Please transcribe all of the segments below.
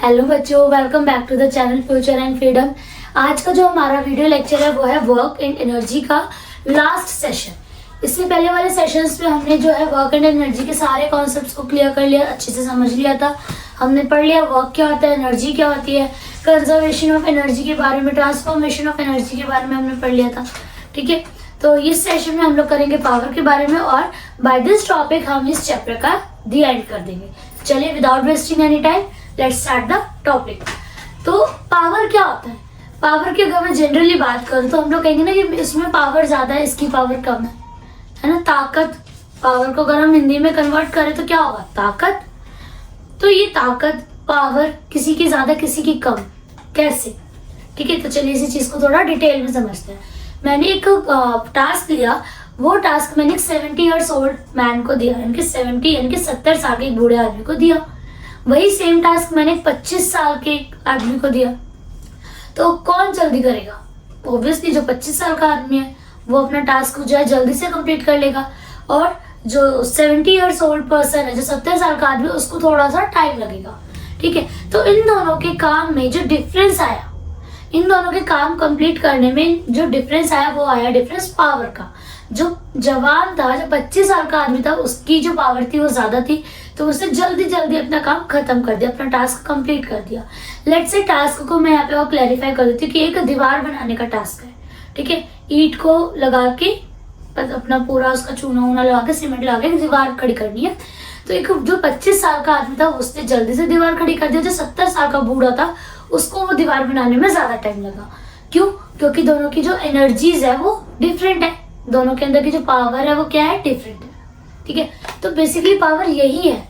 Hello बच्चों, welcome back to the channel future and freedom. आज का जो हमारा वीडियो लेक्चर है वो है वर्क एंड एनर्जी का लास्ट सेशन। इससे पहले वाले सेशंस में हमने जो है वर्क एंड एनर्जी के सारे कॉन्सेप्ट्स को क्लियर कर लिया, अच्छे से समझ लिया था। हमने पढ़ लिया वर्क क्या होता है, एनर्जी क्या होती है, कंजर्वेशन ऑफ एनर्जी के बारे में, ट्रांसफॉर्मेशन ऑफ एनर्जी के बारे में हमने पढ़ लिया था। ठीक है, तो इस सेशन में हम लोग करेंगे पावर के बारे में और बाय दिस टॉपिक हम इस चैप्टर का दी एंड कर देंगे। चलिए without wasting any time let's start the topic. तो पावर क्या होता है? पावर की अगर मैं जनरली बात करूँ तो हम लोग कहेंगे ना कि इसमें पावर ज्यादा है, इसकी पावर कम है ना। ताकत, पावर को अगर हम हिंदी में कन्वर्ट करें तो क्या होगा? ताकत। तो ये ताकत, पावर किसी की ज्यादा किसी की कम, कैसे? ठीक है, तो चलिए इसी चीज को थोड़ा डिटेल में समझते हैं। मैंने एक टास्क लिया, वो टास्क मैंने 70 ईयर्स ओल्ड मैन को दिया, यानी कि 70 साल के एक बूढ़े आदमी को दिया। वही सेम टास्क मैंने 25 साल के आदमी को दिया। तो कौन जल्दी करेगा? ऑब्वियसली जो 25 साल का आदमी है वो अपना टास्क जो है जल्दी से कंप्लीट कर लेगा, और जो 70 ईयर्स ओल्ड पर्सन है, जो 70 साल का आदमी है, उसको थोड़ा सा टाइम लगेगा। ठीक है, तो इन दोनों के काम में जो डिफरेंस आया, इन दोनों के काम कंप्लीट करने में जो डिफरेंस आया वो आया डिफरेंस पावर का। जो जवान था, जो 25 साल का आदमी था, उसकी जो पावर थी वो ज्यादा थी, तो उसने जल्दी जल्दी अपना काम खत्म कर दिया, अपना टास्क कंप्लीट कर दिया। लेट्स से टास्क को मैं यहाँ पे और क्लैरिफाई कर देती हूँ कि एक दीवार बनाने का टास्क है। ठीक है, ईंट को लगा के अपना पूरा उसका चूना वूना लगा के, सीमेंट लगा के दीवार खड़ी करनी है। तो एक जो 25 साल का आदमी था उसने जल्दी से दीवार खड़ी कर दिया। जो 70 साल का बूढ़ा था उसको वो दीवार बनाने में ज्यादा टाइम लगा। क्यों? क्योंकि दोनों की जो एनर्जीज है वो डिफरेंट है, दोनों के अंदर की जो पावर है वो क्या है? डिफरेंट है। ठीक है, तो बेसिकली पावर यही है।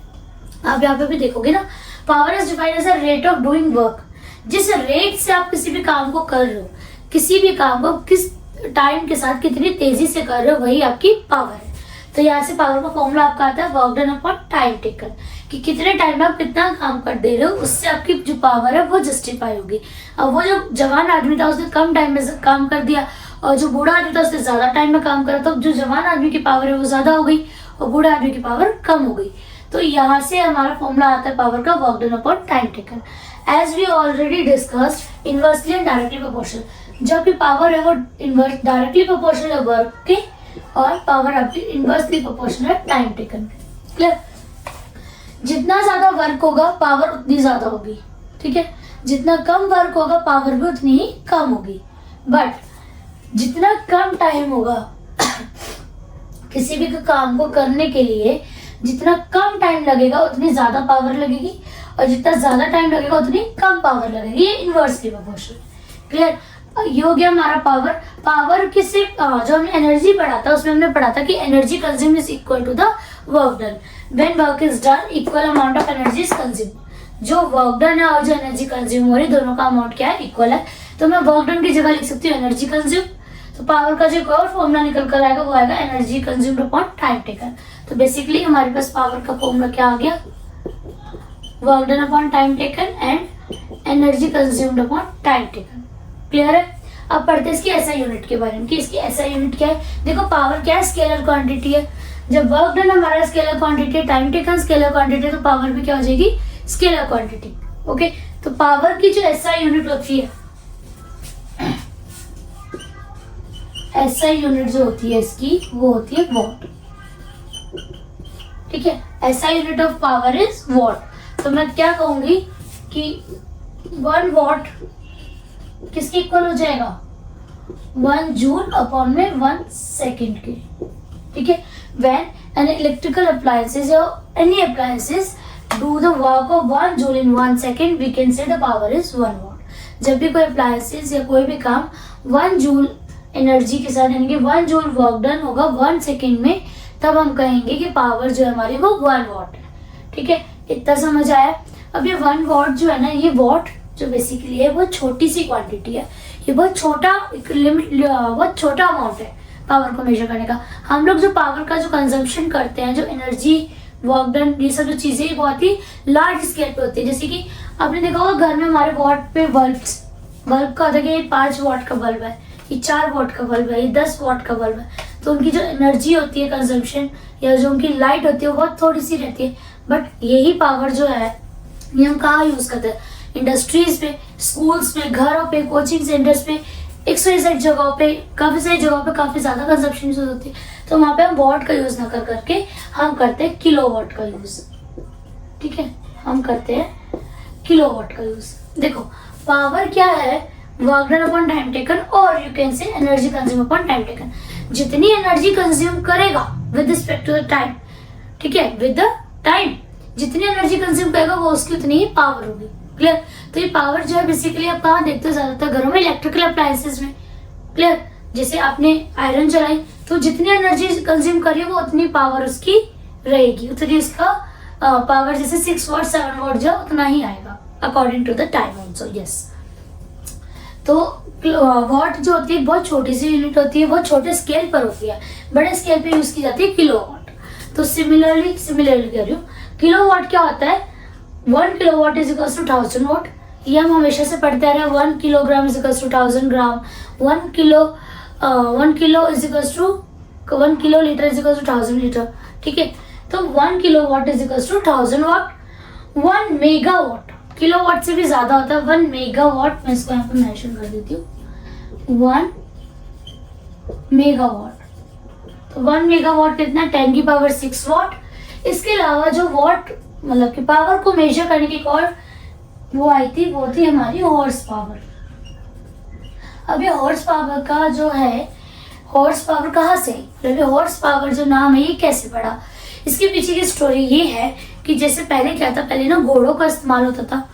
आप यहाँ पे भी देखोगे ना, power is defined as a rate of doing work. जिस रेट से आप किसी भी काम को कर रहे हो, किसी भी काम को किस टाइम के साथ कितनी तेजी से कर रहे हो, वही आपकी पावर है। तो यहाँ से पावर का फॉर्मूला आपका आता है work done upon time taken, कि कितने टाइम में आप कितना काम कर दे रहे हो, उससे आपकी जो पावर है वो जस्टिफाई होगी। अब वो जो जवान आदमी था उसने कम टाइम में काम कर दिया, और जो बूढ़ा आदमी था उसने ज्यादा टाइम में काम करा, तो जो जवान आदमी की पावर है वो ज्यादा हो गई और बूढ़े आदमी की पावर कम हो गई। तो यहाँ से हमारा फॉर्मूला आता है पावर का work done upon time taken. As we already discussed, inversely and directly proportional. जबकि पावर है वो इनवर्स डायरेक्टली प्रोपोर्शनल है वर्क के, और पावर आपकी इनवर्सली प्रोपोर्शनल है टाइम टेकन। क्लियर? जितना ज्यादा वर्क होगा पावर उतनी ज्यादा होगी। ठीक है, जितना कम वर्क होगा पावर भी उतनी ही कम होगी। बट जितना कम टाइम होगा किसी भी काम को करने के लिए, जितना कम टाइम लगेगा उतनी ज्यादा पावर लगेगी, और जितना ज्यादा टाइम लगेगा उतनी कम पावर लगेगी। ये इनवर्सली प्रोपोर्शनल। क्लियर? ये हो गया हमारा पावर। पावर किससे, जो हमने एनर्जी पढ़ा था उसमें हमने पढ़ा था कि energy consume is equal to the work done. When work is done equal amount of energy is consume. जो वर्क डन है और जो एनर्जी कंज्यूम हो रही, दोनों का अमाउंट क्या है? इक्वल है। तो मैं वर्क डन की जगह लिख सकती हूँ एनर्जी कंज्यूम। तो पावर का जो एक और फॉर्मूला निकल कर आएगा वो आएगा energy consumed upon time taken. तो बेसिकली हमारे पास पावर का फॉर्मूला क्या आ गया? Work done upon time taken and energy consumed upon time taken. Clear है? अब पढ़ते हैं इसकी एसआई यूनिट के बारे में कि इसकी एसआई यूनिट क्या है। देखो, पावर क्या है? स्केलर क्वांटिटी है। जब वर्क डन हमारा स्केलर क्वांटिटी है, टाइम टेकन स्केलर क्वांटिटी है, तो पावर भी क्या हो जाएगी? Scalar quantity. ओके, तो पावर की जो एसआई यूनिट होती है, एसआई यूनिट जो होती है इसकी वो होती है वॉट। ठीक है, SI unit of power is what. तो मैं क्या कहूंगी कि 1 वॉट किसके इक्वल हो जाएगा? 1 जूल अपॉन में 1 सेकेंड के। ठीक है, व्हेन एन इलेक्ट्रिकल अप्लायंसेस और any appliances do the work of 1 joule in 1 second, we can say the power is 1 watt. जब भी कोई अप्लायंसेस या कोई भी काम 1 जूल एनर्जी के साथ, यानी कि 1 जूल वर्क डन होगा 1 सेकेंड में, तब हम कहेंगे कि पावर जो है हमारी वो 1 वॉट है। ठीक है, इतना समझ आया? अब ये 1 वॉट जो है ना, ये वॉट जो बेसिकली है वो छोटी सी क्वांटिटी है, ये बहुत छोटा लिमिट, बहुत छोटा अमाउंट है पावर को मेजर करने का। हम लोग जो पावर का जो कंजम्पशन करते हैं, जो एनर्जी, वर्क डन, ये सब जो चीजें बहुत ही लार्ज स्केल पे होती है। जैसे कि आपने देखा होगा घर में हमारे वॉट पे बल्ब का होता है कि ये 5 वॉट का बल्ब है, ये 4 वॉट का बल्ब है, ये 10 वॉट का बल्ब है। तो उनकी जो एनर्जी होती है कंजम्पशन, या जो उनकी लाइट होती है वो बहुत थोड़ी सी रहती है। बट यही पावर जो है ये हम कहाँ यूज करते हैं? इंडस्ट्रीज पे, स्कूल्स में, घरों पे, कोचिंग सेंटर्स पे, एक्सरसाइज जगहों पे, काफ़ी सारी जगहों पे काफ़ी ज़्यादा कंजप्शन यूज होती है, तो वहाँ पे हम वॉट का यूज़ ना कर करके हम करते हैं किलोवाट का यूज़। ठीक है, हम करते हैं किलोवाट का यूज़। देखो पावर क्या है, work done upon time taken, और you can say energy consume upon time taken. जितनी एनर्जी कंज्यूम करेगा with respect to the time, ठीक है, विद द टाइम जितनी एनर्जी कंज्यूम करेगा वो उसकी उतनी ही पावर होगी। क्लियर? तो ये पावर जो है बेसिकली आप कहाँ देखते हो, ज्यादातर घरों में, इलेक्ट्रिकल अप्लायंसेस में। क्लियर? जैसे आपने आयरन जलाई तो जितनी एनर्जी कंज्यूम करी वो उतनी पावर उसकी रहेगी, उतनी उसका पावर, जैसे 6 वॉट 7 वॉट जो उतना ही आएगा according to the time also. Yes, तो वॉट जो होती है बहुत छोटी सी यूनिट होती है, बहुत छोटे स्केल पर होती है, बड़े स्केल पे यूज की जाती है किलोवाट। तो सिमिलरली कह रही हूँ, किलोवाट क्या होता है, 1 kilowatt is equal to 1000 watt. ये हम हमेशा से पढ़ते आ रहे हैं, 1 kilogram is equal to 1000 gram, 1 kilo is equal to 1 kilo litre is equal to 1000 litre. ठीक है, तो 1 kilowatt is equal to 1000 watt. 1 megawatt, kilowatt से भी ज्यादा होता है 1 मेगावाट, मैं इसको यहाँ पे मेंशन कर देती हूँ, 1 मेगावाट। तो 1 मेगावाट कितना, 10 की पावर 6 वॉट। इसके अलावा जो वॉट मतलब कि पावर को मेजर करने की एक और वो आई थी, वो थी हमारी हॉर्स पावर। अब ये हॉर्स पावर का जो है, हॉर्स पावर कहाँ से, मतलब हॉर्स पावर जो नाम है ये कैसे पड़ा, इसके पीछे की स्टोरी ये है कि जैसे पहले क्या था, पहले ना घोड़ों का इस्तेमाल होता था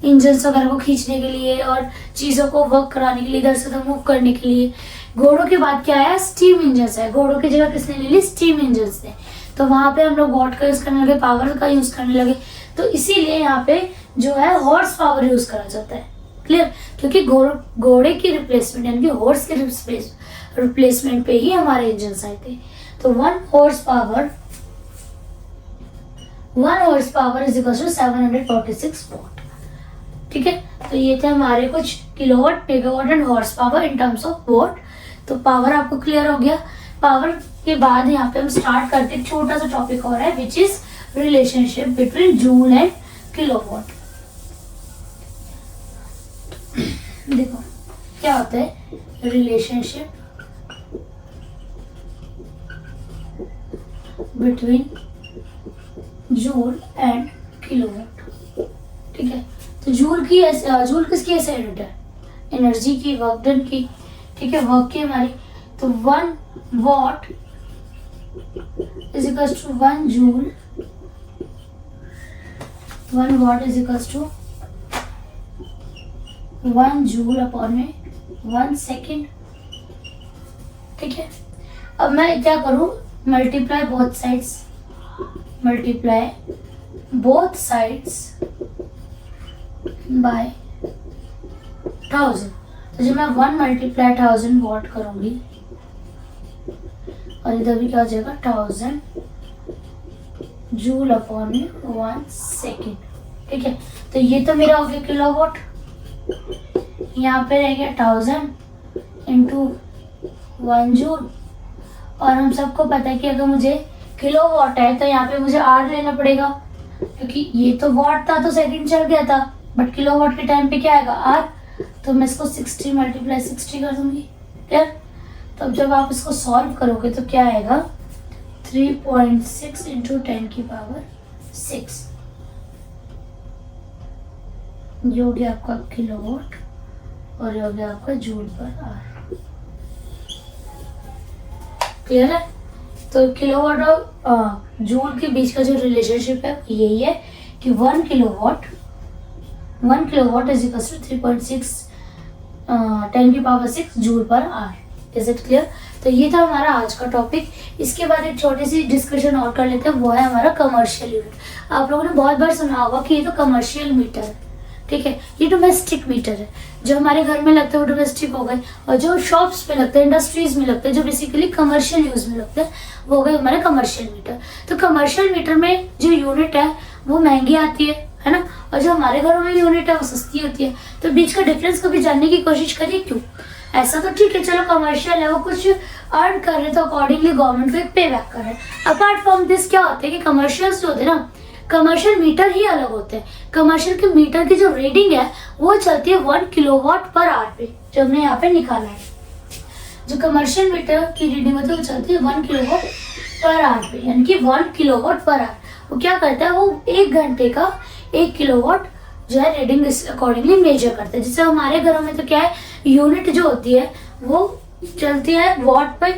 इंजन्स वगैरह को खींचने के लिए और चीज़ों को वर्क कराने के लिए, इधर से उधर मूव करने के लिए। घोड़ों के बाद क्या आया, स्टीम इंजन्स है। घोड़ों की जगह किसने ले ली, स्टीम इंजन्स ने। तो वहाँ पे हम लोग वॉट का यूज़ करने लगे, पावर का यूज़ करने लगे, तो इसीलिए यहाँ पे जो है हॉर्स पावर यूज़ करा जाता है। क्लियर? क्योंकि घोड़े की रिप्लेसमेंट यानी कि हॉर्स के रिप्लेसमेंट पे ही हमारे इंजन्स आए थे। तो 1 horse power is equal to 746 watt. ठीक है, तो ये थे हमारे कुछ kilowatt, megawatt and horse power in terms of watt. तो पावर आपको क्लियर हो गया। पावर के बाद यहाँ पे हम स्टार्ट करते हैं, छोटा सा टॉपिक और है which is relationship between joule and kilowatt. देखो क्या होता है relationship between joule and kilowatt. ठीक है, तो जूल किसकी ऐसे यूनिट है, एनर्जी की, वर्क डन की। ठीक है, वर्क की हमारी, तो 1 watt is equal to 1 joule, 1 watt is equal to 1 joule upon में 1 सेकेंड। ठीक है, अब मैं क्या करूं, मल्टीप्लाई बोथ साइड्स बाय 1000। तो जब मैं 1 मल्टीप्लाई 1000 वॉट करूंगी और इधर भी क्या हो जाएगा 1000 जूल अपॉन में 1 सेकेंड। ठीक है, तो ये तो मेरा हो गया किलोवाट, यहाँ पे रह गया 1000 इंटू 1 जूल। और हम सबको पता है कि अगर मुझे किलोवाट है तो यहाँ पे मुझे आर लेना पड़ेगा, क्योंकि ये तो वॉट था तो सेकंड चल गया था, बट किलोवाट के टाइम पे क्या आएगा आर। तो मैं इसको 60 मल्टीप्लाई 60 कर दूंगी। क्लियर? तब जब आप इसको सॉल्व करोगे तो क्या आएगा 3.6 इंटू 10 की पावर 6, ये हो गया आपका किलोवाट और ये हो गया आपका जूल पर आर। क्लियर है? तो किलोवाट और जूल के बीच का जो रिलेशनशिप है यही है कि 1 किलोवाट इज इक्वल टू 3.6 10 की पावर 6 जूल पर आर। Is it clear? तो ये था हमारा आज का टॉपिक। इसके बाद एक छोटी सी डिस्कशन और कर लेते हैं, वो है हमारा कमर्शियल यूनिट। आप लोगों ने बहुत बार सुना होगा कि ये तो कमर्शियल मीटर है। ठीक है, ये डोमेस्टिक मीटर है, जो हमारे घर में लगते हैं वो डोमेस्टिक हो गए, और जो शॉप्स पे लगते हैं, इंडस्ट्रीज में लगते हैं, जो बेसिकली कमर्शियल यूज में लगते हैं, वो हो गए हमारे कमर्शियल मीटर। तो कमर्शियल मीटर में जो यूनिट है वो महंगी आती है ना, और जो हमारे घरों में यूनिट है वो सस्ती होती है। तो बीच का डिफरेंस कभी जानने की कोशिश करिए, क्यों ऐसा। तो ठीक है, चलो कमर्शियल है, वो कुछ अर्न कर रहे तो अकॉर्डिंगली गवर्नमेंट को एक पे बैक कर रहे हैं। अपार्ट फ्रॉम दिस क्या होता है कि कमर्शियल्स जो होते हैं ना, कमर्शियल मीटर ही अलग होते हैं। कमर्शियल के मीटर की जो रीडिंग है वो चलती है 1 किलोवाट पर आवर पे, जो हमने यहाँ पे निकाला है। जो कमर्शियल मीटर की रीडिंग होती है वो चलती है 1 किलोवाट पर आवर पे, यानी कि 1 किलोवाट पर आवर। वो क्या करता है, वो 1 घंटे का 1 किलोवाट जो है रीडिंग इस अकॉर्डिंगली मेजर करते हैं। जैसे हमारे घरों में तो क्या है, यूनिट जो होती है वो चलती है वॉट पे।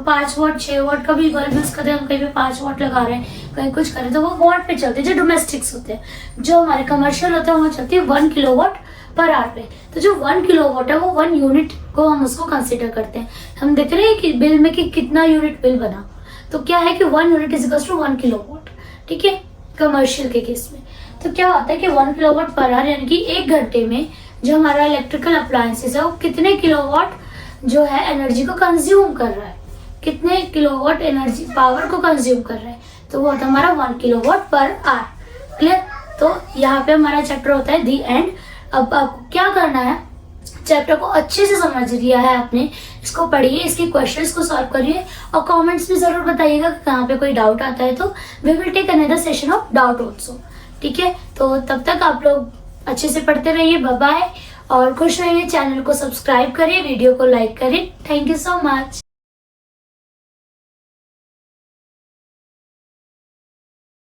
5 वॉट 6 वॉट का भी बल्ब यूज करते हैं, हम कहीं पे 5 वॉट लगा रहे हैं, कहीं कुछ कर रहे हैं, तो वो वॉट पे चलते हैं जो डोमेस्टिक्स होते हैं। जो हमारे कमर्शियल होते हैं वो चलती है 1 किलोवाट पर आवर पे। तो जो 1 किलोवाट है वो 1 यूनिट को हम उसको कंसिडर करते हैं। हम देख रहे हैं कि बिल में कि कितना यूनिट बिल बना, तो क्या है कि 1 unit is equals to 1 kilowatt. ठीक है, कमर्शियल के केस में तो क्या होता है कि 1 किलोवाट पर आवर यानी कि 1 घंटे में जो हमारा इलेक्ट्रिकल अप्लायंसेस है वो कितने किलोवाट जो है एनर्जी को कंज्यूम कर रहा है, कितने किलोवाट एनर्जी पावर को कंज्यूम कर रहा है, तो वो होता है हमारा 1 किलोवाट पर आवर। क्लियर। तो यहाँ पे हमारा चैप्टर होता है दी एंड। अब आपको क्या करना है, चैप्टर को अच्छे से समझ लिया है आपने, इसको पढ़िए, इसके क्वेश्चंस को सॉल्व करिए और कमेंट्स में जरूर बताइएगा कि कहाँ पे कोई डाउट आता है, तो we will take another session of doubt also. ठीक है, तो तब तक आप लोग अच्छे से पढ़ते रहिए। बाय बाय और खुश रहिए। चैनल को सब्सक्राइब करिए, वीडियो को लाइक करिए। Thank you so much.